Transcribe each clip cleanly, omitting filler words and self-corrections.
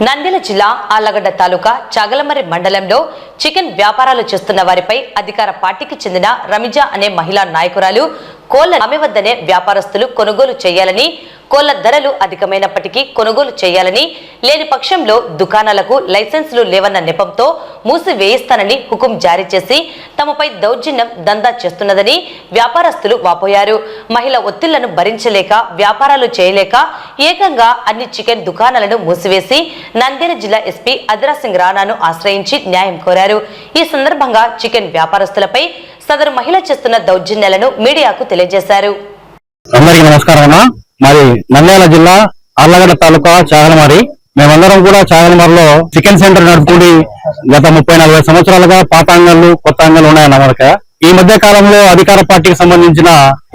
నంద్యాల జిల్లా ఆళ్లగడ్డ తాలూకా చాగలమర్రి మండలంలో చికెన్ వ్యాపారాలు చేస్తున్న వారిపై అధికార పార్టీకి చెందిన రమిజా అనే మహిళా నాయకురాలు కోళ్ల ఆమె వద్దనే వ్యాపారస్తులు కొనుగోలు చేయాలని, కోళ్ల ధరలు అధికమైనప్పటికీ కొనుగోలు చేయాలని, లేని పక్షంలో దుకాణాలకు లైసెన్సులు లేవన్న నెపంతో మూసివేయిస్తానని హుకుం జారీ చేసి తమపై దౌర్జన్యం దందా చేస్తున్నదని వ్యాపారస్తులు వాపోయారు. మహిళ ఒత్తిళ్లను భరించలేక వ్యాపారాలు చేయలేక ఏకంగా అన్ని చికెన్ దుకాణాలను మూసివేసి నంద్యాల జిల్లా ఎస్పీ అదిరాసింగ్ రాణాను ఆశ్రయించి న్యాయం కోరారు. ఈ సందర్భంగా చికెన్ వ్యాపారస్తులపై సదరు మహిళ చేస్తున్న దౌర్జన్యాలను మీడియాకు తెలియజేశారు. అందరికీ నమస్కారం. మాది నంద్యాల జిల్లా ఆళ్లగడ్డ తాలూకా చాగలమర్రి. మేమందరం కూడా చాగలమర్రిలో చికెన్ సెంటర్ నడుపుకుని గత 30-40 సంవత్సరాలుగా పాత అంగళ్ళు కొత్త అంగళ్ళు ఉన్నాయన్న మనక. ఈ మధ్య కాలంలో అధికార పార్టీకి సంబంధించిన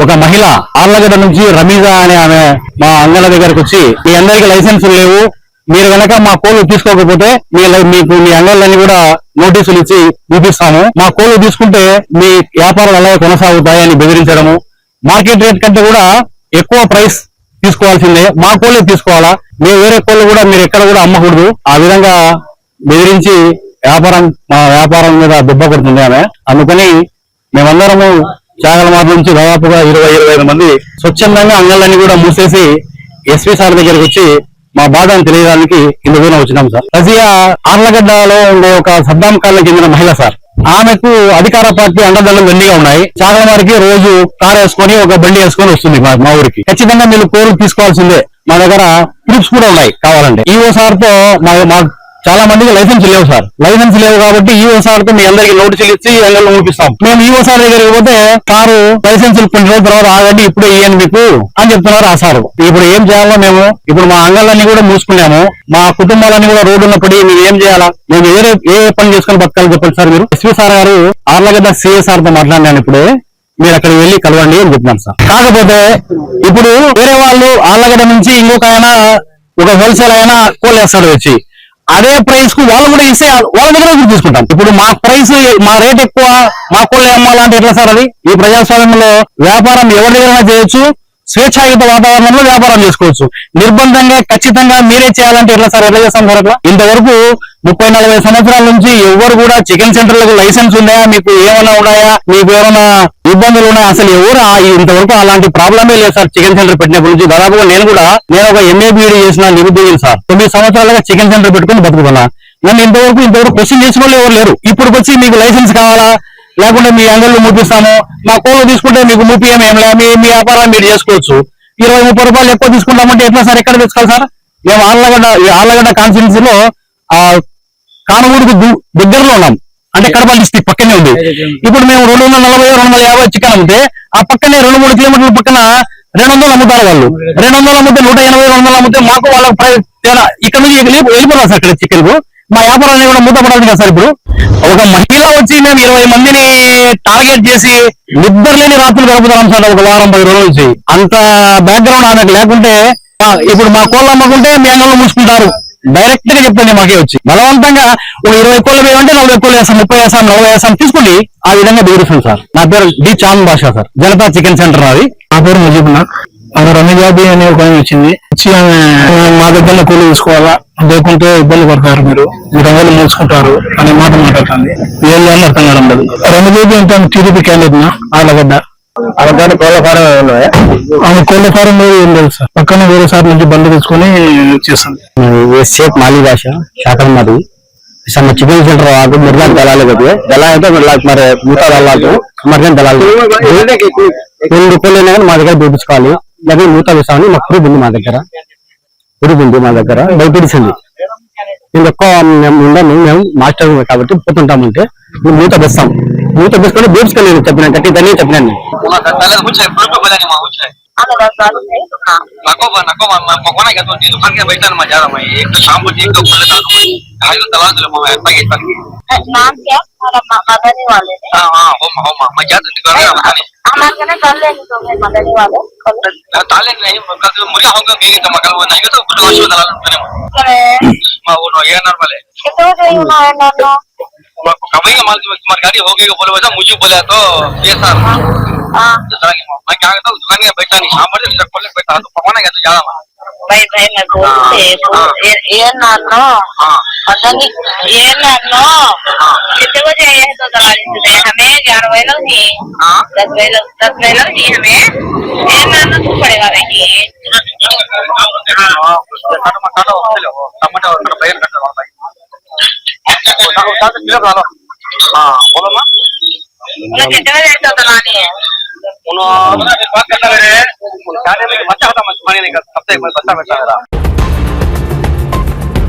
ఒక మహిళ ఆళ్లగడ్డ నుంచి రమీజా అనే ఆమె మా అంగళ్ళ దగ్గరకు వచ్చి, మీ అందరికీ లైసెన్సులు లేవు, మీరు కనుక మా కోళ్లు తీసుకోకపోతే మీకు మీ అంగళ్ళని కూడా నోటీసులు ఇచ్చి చూపిస్తాము, మా కోళ్లు తీసుకుంటే మీ వ్యాపారాలు అలాగే కొనసాగుతాయని బెదిరించడము, మార్కెట్ రేట్ కంటే కూడా ఎక్కువ ప్రైస్ తీసుకోవాల్సిందే, మా కోళ్ళే తీసుకోవాలా, మేము వేరే కోళ్ళు కూడా మీరు ఎక్కడ కూడా అమ్మకూడదు, ఆ విధంగా బెదిరించి మా వ్యాపారం మీద దెబ్బ కొడుతుంది ఆమె. అందుకని మేమందరము చాగలమర్రి నుంచి దాదాపుగా 20-25 మంది స్వచ్ఛందంగా అంగళ్ళని కూడా మూసేసి ఎస్పీ సార్ దగ్గరికి వచ్చి మా బాధను తెలియడానికి ఇంత దూరం వచ్చినాం సార్. రజియా ఆళ్లగడ్డలో ఉండే ఒక సద్దాం కాలనీ చెందిన మహిళ సార్. ఆమెకు అధికార పార్టీ అండదండలు దండిగా ఉన్నాయి. చాగలమర్రికి రోజు కారు వేసుకొని ఒక బండి వేసుకొని వస్తుంది మా ఊరికి. ఖచ్చితంగా మీరు కోర్లు తీసుకోవాల్సిందే. మా దగ్గర ప్రూఫ్స్ కూడా ఉన్నాయి కావాలంటే. ఈఓ సార్ తో మా చాలా మందికి లైసెన్స్ లేవు సార్. లైసెన్స్ లేవు కాబట్టి ఈఓ సార్ తో మీ అందరికి నోటీసులు ఇచ్చి అంగళ్ళు చూపిస్తాం. మేము ఈఓ సార్ దగ్గరికి పోతే సారు లైసెన్సులు కొన్ని రోజుల తర్వాత ఆగండి, ఇప్పుడే ఇయ్యండి మీకు అని చెప్తున్నారు ఆ సారు. ఇప్పుడు ఏం చేయాలో మేము ఇప్పుడు మా అంగళ్ళన్నీ కూడా మూసుకున్నాము, మా కుటుంబాలన్నీ కూడా రోడ్డు ఉన్నప్పటి మేము ఏం చేయాలా, మేము ఏ పని చేసుకుని బతకాలి చెప్పండి సార్. మీరు ఎస్పీ సార్ గారు ఆళ్లగడ్డ సిఏ సార్ తో మాట్లాడినాను, ఇప్పుడే మీరు అక్కడ వెళ్ళి కలవండి అని చెప్తున్నాను సార్. కాకపోతే ఇప్పుడు వేరే వాళ్ళు ఆళ్లగడ్డ నుంచి ఇంకొక ఆయన ఒక హోల్సేల్ అయినా కోళ్ళు వేస్తాడు వచ్చి, అదే ప్రైస్ కు వాళ్ళు కూడా ఇస్తే వాళ్ళ దగ్గర తీసుకుంటాం. ఇప్పుడు మా ప్రైస్ మా రేట్ ఎక్కువ, మా కోళ్ళు అమ్మాలంటే ఎట్లా సార్? అది ఈ ప్రజాస్వామ్యంలో వ్యాపారం ఎవరి దగ్గర చేయొచ్చు, స్వేచ్ఛాయుత వాతావరణంలో వ్యాపారం చేసుకోవచ్చు. నిర్బంధంగా ఖచ్చితంగా మీరే చేయాలంటే ఎట్లా సార్? ఎట్లా చేస్తాం సార్ అట్లా? ఇంతవరకు 30-40 సంవత్సరాల నుంచి ఎవరు కూడా చికెన్ సెంటర్లకు లైసెన్స్ ఉన్నాయా, మీకు ఏమైనా ఉన్నాయా, మీకు ఏమైనా ఇబ్బందులు ఉన్నాయా, అసలు ఎవరు ఇంతవరకు అలాంటి ప్రాబ్లమే లేదు సార్. చికెన్ సెంటర్ పెట్టినప్పటి నుంచి దాదాపుగా నేను ఒక MA-BEd చేసిన నిరుద్యోగిని సార్. 9 సంవత్సరాలుగా చికెన్ సెంటర్ పెట్టుకుని బతుకుతున్నా. నన్ను ఇంతవరకు క్వశ్చన్ చేసిన వాళ్ళు ఎవరు లేరు. ఇప్పుడు వచ్చి మీకు లైసెన్స్ కావాలా, లేకుంటే మీ అంగళ్ళు మూపిస్తాము, మా కోళ్ళు తీసుకుంటే మీకు మూపియం ఏం లే, మీ వ్యాపారాన్ని మీరు చేసుకోవచ్చు, 20-30 రూపాయలు ఎక్కువ తీసుకుంటామంటే ఎట్లా సార్? ఎక్కడ తెచ్చుకోవాలి సార్? మేము ఆళ్లగడ్డ కాన్స్టిట్యున్సీలో కానమూడికి దగ్గరలో ఉన్నాం, అంటే కడప డిస్ట్రిక్ట్ పక్కనే ఉంది. ఇప్పుడు మేము 240-250 చికెన్ అమ్మితే ఆ పక్కనే 2-3 కిలోమీటర్ల పక్కన 200 అమ్ముతారు వాళ్ళు. 200 అమ్మితే 180-200 అమ్మితే మాకు వాళ్ళ ఇక్కడ నుంచి వెళ్ళిపోతారు సార్. ఇక్కడ చికెన్ కు మా వ్యాపారాన్ని కూడా మూతపడాలి కదా సార్. ఇప్పుడు ఒక మహిళ వచ్చి మేము 20 మందిని టార్గెట్ చేసి నిద్రలేని రాత్రులు గడుపుతాం సార్ ఒక వారం 10 రోజుల నుంచి. అంత బ్యాక్గ్రౌండ్ ఆమెకు లేకుంటే ఇప్పుడు మా కోళ్ళు అమ్మకుంటే మీ అంగళ్ళు మూసుకుంటారు. డైరెక్ట్ గా చెప్తాను మాకే వచ్చి బలవంతంగా ఒక 20 కోళ్ళు వేయంటే 40 కోళ్ళు వేస్తాం, 30 వేస్తాం, 40 వేస్తాం తీసుకోండి, ఆ విధంగా బెదిరిస్తాం సార్. నా పేరు D Chand Basha sir, Janata chicken centre అది. నా పేరు ముజీబున్నా. ఆమె రమీజాబీ అనే ఒక వచ్చింది, వచ్చి ఆమె మా దగ్గర కోళ్ళు తీసుకోవాలా, లేకుంటే ఇబ్బంది పడతారు, మీరు రంగులు మూసుకుంటారు అనే మాట మాట్లాడుతుంది. ఏం చేయాలని అర్థం కావడం లేదు. రమీజాబీ అంటే టీడీపీ క్యాండిడేట్ ఆళ్లగడ్డ. ఆమె కోళ్ళ ఫారం ఆమె కోళ్ళ ఫారం మీద ఏం లేదు సార్. పక్కన వేరే సార్ నుంచి బండి తెచ్చుకొని చేస్తాం. షేక్ మాలి భాష శాఖలమర్రి sama chicken center aku merlan dalal gitu ya. Dalal itu merlan mare muta dalal itu kemarin dalal. Ini rupanya kan మా దగ్గర దొరుకుతాయి. లగే మూత వేసాను మాకు ప్రూఫ్ ఉంది మా దగ్గర. ప్రూఫ్ ఉంది మా దగ్గర. బయటడిసింది. ఇంకొక మేము మాస్టర్ కాబట్టి పోతుంటామంటే మూత వేస్తాం. మూత వేసుకొని బేబ్స్కి నేను చెప్పినాను, కట్టి దాన్ని చెప్పినాను. Makona ka to dito kan baita na majara mai ek to shampoo ji to kulle tak mai ayo dawal dulu mau apa gitu नाम क्या हमारा मदनी वाले ने हो मजा तो कर रहा है हमारे ने कर लेंगे तो मैं मदनी वाले ताले नहीं मतलब तो मुझे होगा मेरे तो मकल वो नहीं तो कुछ वाशो दलाल मैंने मां वो नो ये नॉर्मल है कितने जो ना है ना कभी का माल तुम्हारी गाड़ी हो गई को बोले वैसा मुझे बोला तो ये सर हां तो मैं क्या कहता हूं दुकान में बैठा नहीं शाम पर जब खोले बैठा तो पकाना क्या तो ज्यादा भाई भाई मैं बोलते ये नानो मदनी ये नानो कितने बजे आए हैं तो दलाली से हमें 11 बजे लग गई 10 बजे लग गई हमें ये नानो तो पड़ेगा नहीं टमाटो बयान करता बोलो ना कितने बजे तो दलाली है बात करता मेरे बच्चा होता पानी नहीं कर सबसे बच्चा बैठा मेरा